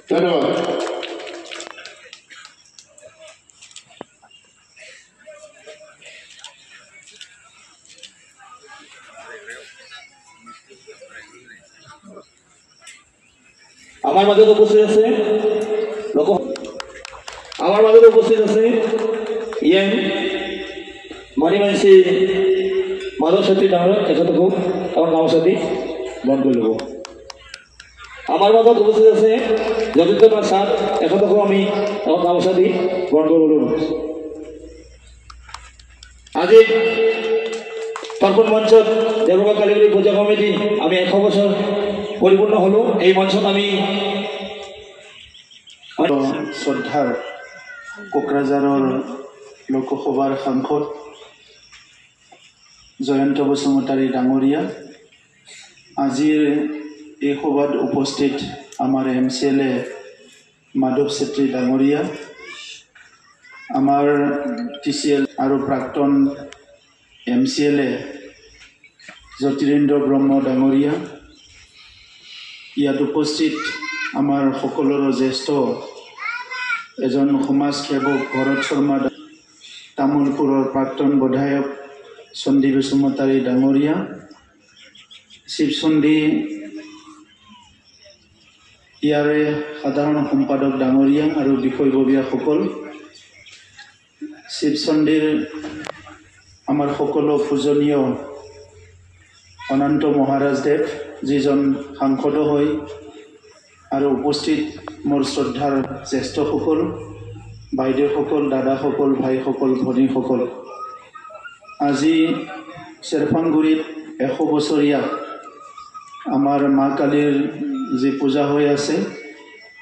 ধন্যবাদ। আমার মাঝে উপস্থিত আছে আমার মাঝে উপস্থিত আছে ইয়েন মণিমানসী মাধব সাথী ডাঙর তেখেতকো আমার গাঁও সাথী বন্ধ করে ল'ব। আমার মাজত উপস্থিত আছে যতীন্দ্ৰনাথ সাঁত তেখেতকো আমি আমাৰ গাঁও সাথী বন্ধ কৰে ল'ব। আজি তৰ্পণ মঞ্চত দেৱগা কালীগুৰি পূজা কমিটি আমি 100 বছৰ পৰিপূৰ্ণ হলো। এই মঞ্চত আমি শ্ৰদ্ধাৰ কোকৰাঝাৰৰ লোকসভাৰ সাংসদ জয়ন্ত বসুমতাৰী ডাঙৰীয়া, আজিৰ এই সভাত উপস্থিত আমাৰ MCLA মাধৱ চেত্ৰী ডাঙৰীয়া, আমাৰ TCL আৰু প্ৰাক্তন MCLA জ্যোতিৰেন্দ্ৰ ব্ৰহ্ম ডাঙৰীয়া, ইয়াত উপস্থিত আমাৰ সকলোৰে জ্যেষ্ঠ এজন সমাজ সেৱক ভৰত শৰ্মা, তামোলপুৰৰ প্ৰাক্তন বিধায়ক চন্দী বসুমতাৰী ডাঙৰীয়া, শিৱচন্দী ইয়াৰে সাধাৰণ সম্পাদক ডাঙৰীয়া আৰু বিষয়ববীয়াসকল, শিৱচন্দীৰ আমাৰ সকলো পূজনীয় অনন্ত মহাৰাজদেৱ যিজন সাংসদ হৈ আৰু উপস্থিত মোৰ শ্ৰদ্ধাৰ জ্যেষ্ঠসকল, বাইদেউসকল, দাদাসকল, ভাইসকল, ভনীসকল, আজি চেৰপাংগুৰিত 100 বছৰীয়া আমাৰ মা কালীৰ যি পূজা হৈ আছে,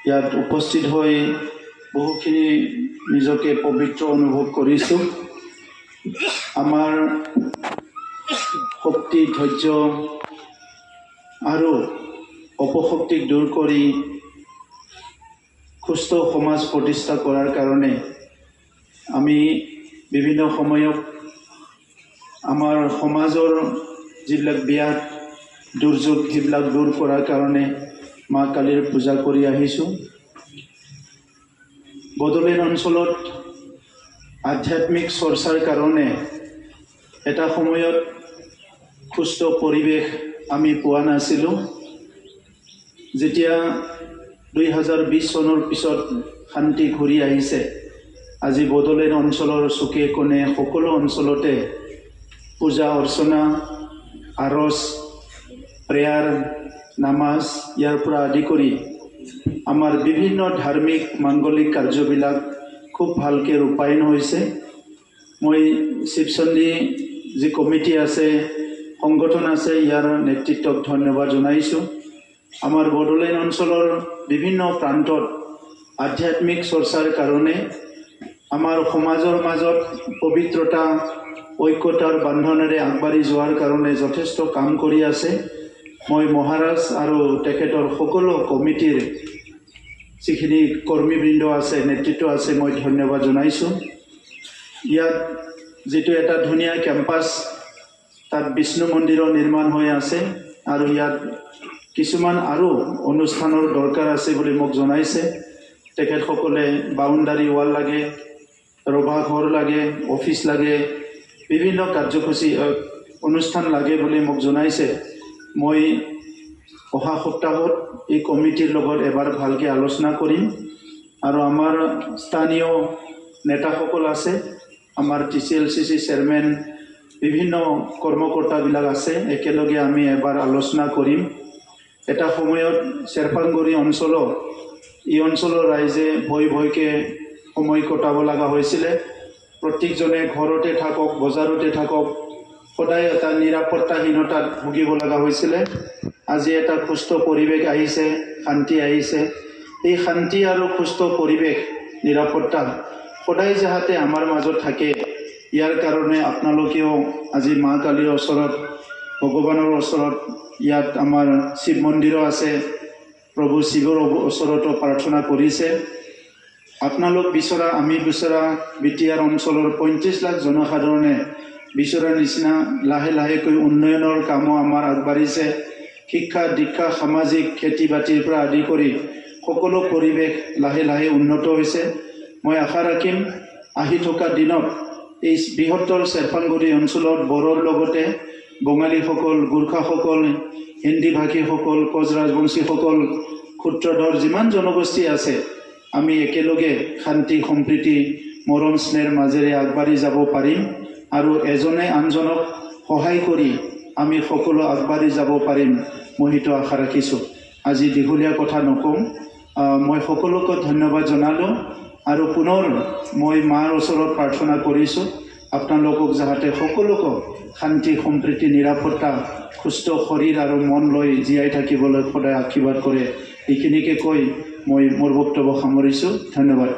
ইয়াত উপস্থিত হৈ বহুখিনি নিজকে পবিত্ৰ অনুভৱ কৰিছোঁ। আমাৰ শক্তি, ধৈৰ্য আৰু অপশক্তিক দূৰ কৰি সুস্থ সমাজ প্ৰতিষ্ঠা কৰাৰ কাৰণে আমি বিভিন্ন সময়ত আমাৰ সমাজৰ যিবিলাক ব্যাধ দুৰ্যোগ সেইবিলাক দূৰ কৰাৰ কাৰণে মা কালীৰ পূজা কৰি আহিছোঁ। বড়োলেণ্ড অঞ্চলত আধ্যাত্মিক চৰ্চাৰ কাৰণে এটা সময়ত সুস্থ পৰিৱেশ আমি পোৱা নাছিলোঁ। যেতিয়া 2020 চনৰ পিছত শান্তি ঘূৰি আহিছে, আজি বড়োলেণ্ড অঞ্চলৰ চুকে কোণে সকলো অঞ্চলতে পূজা অৰ্চনা, আৰজ, প্ৰেয়াৰ, নামাজ ইয়াৰ পৰা আদি কৰি আমাৰ বিভিন্ন ধাৰ্মিক মাংগলিক কাৰ্যবিলাক খুব ভালকৈ ৰূপায়ণ হৈছে। মই শিৱচন্দী যি কমিটি আছে, সংগঠন আছে, ইয়াৰ নেতৃত্বক ধন্যবাদ জনাইছোঁ। আমাৰ বড়োলেণ্ড অঞ্চলৰ বিভিন্ন প্ৰান্তত আধ্যাত্মিক চৰ্চাৰ কাৰণে আমাৰ সমাজৰ মাজত পবিত্ৰতা, ঐক্যতাৰ বান্ধনেৰে আগবাঢ়ি যোৱাৰ কাৰণে যথেষ্ট কাম কৰি আছে। মই মহাৰাজ আৰু তেখেতৰ সকলো কমিটিৰ যিখিনি কৰ্মীবৃন্দ আছে, নেতৃত্ব আছে, মই ধন্যবাদ জনাইছোঁ। ইয়াত যিটো এটা ধুনীয়া কেম্পাছ, তাত বিষ্ণু মন্দিৰৰ নিৰ্মাণ হৈ আছে আৰু ইয়াত কিছুমান আৰু অনুষ্ঠানৰ দৰকাৰ আছে বুলি মোক জনাইছে। তেখেতসকলে বাউণ্ডাৰী ৱাল লাগে, ৰভা ঘৰ লাগে, অফিচ লাগে, বিভিন্ন কাৰ্যসূচী অনুষ্ঠান লাগে বুলি মোক জনাইছে। মই অহা সপ্তাহত এই কমিটিৰ লগত এবাৰ ভালকৈ আলোচনা কৰিম আৰু আমাৰ স্থানীয় নেতাসকল আছে, আমাৰ TCLCC চেয়াৰমেন, বিভিন্ন কৰ্মকৰ্তাবিলাক আছে, একেলগে আমি এবাৰ আলোচনা কৰিম। এটা সময়ত চেৰপাংগুৰি অঞ্চলত এই অঞ্চলৰ ৰাইজে ভয়কৈ সময় কটাব লগা হৈছিলে। প্ৰত্যেকজনে ঘৰতে থাকক, বজাৰতে থাকক, সদায় এটা নিৰাপত্তাহীনতাত ভুগিব লগা হৈছিলে। আজি এটা সুস্থ পৰিৱেশ আহিছে, শান্তি আহিছে। এই শান্তি আৰু সুস্থ পৰিৱেশ, নিৰাপত্তা সদায় যাতে আমাৰ মাজত থাকে, ইয়াৰ কাৰণে আপোনালোকেও আজি মা কালীৰ ওচৰত, ভগৱানৰ ওচৰত, ইয়াত আমাৰ শিৱ মন্দিৰো আছে, প্ৰভু শিৱৰ ওচৰতো প্ৰাৰ্থনা কৰিছে। আপোনালোক বিচৰা, আমি বিচৰা বিটিআৰ অঞ্চলৰ 35 লাখ জনসাধাৰণে বিচৰাৰ নিচিনা লাহে লাহেকৈ উন্নয়নৰ কামো আমাৰ আগবাঢ়িছে। শিক্ষা দীক্ষা সামাজিক খেতি বাতিৰ পৰা আদি কৰি সকলো পৰিৱেশ লাহে লাহে উন্নত হৈছে। মই আশা ৰাখিম আহি থকা দিনত এই বৃহত্তৰ চেৰপাংগুৰি অঞ্চলত বড়োৰ লগতে বঙালীসকল, গোৰ্খাসকল, হিন্দী ভাষীসকল, কোচ ৰাজবংশীসকল, ক্ষুদ্ৰধৰ যিমান জনগোষ্ঠী আছে আমি একেলগে শান্তি সম্প্ৰীতি মৰম স্নেহৰ মাজেৰে আগবাঢ়ি যাব পাৰিম আৰু এজনে আনজনক সহায় কৰি আমি সকলো আগবাঢ়ি যাব পাৰিম মই সেইটো আশা ৰাখিছোঁ। আজি দীঘলীয়া কথা নকওঁ, মই সকলোকে ধন্যবাদ জনালোঁ আৰু পুনৰ মই মাৰ ওচৰত প্ৰাৰ্থনা কৰিছোঁ আপোনালোকক যাতে সকলোকে শান্তি সম্প্ৰীতি নিৰাপত্তা সুস্থ শৰীৰ আৰু মন লৈ জীয়াই থাকিবলৈ সদায় আশীৰ্বাদ কৰে। এইখিনিকে কৈ মই মোৰ বক্তব্য সামৰিছোঁ। ধন্যবাদ।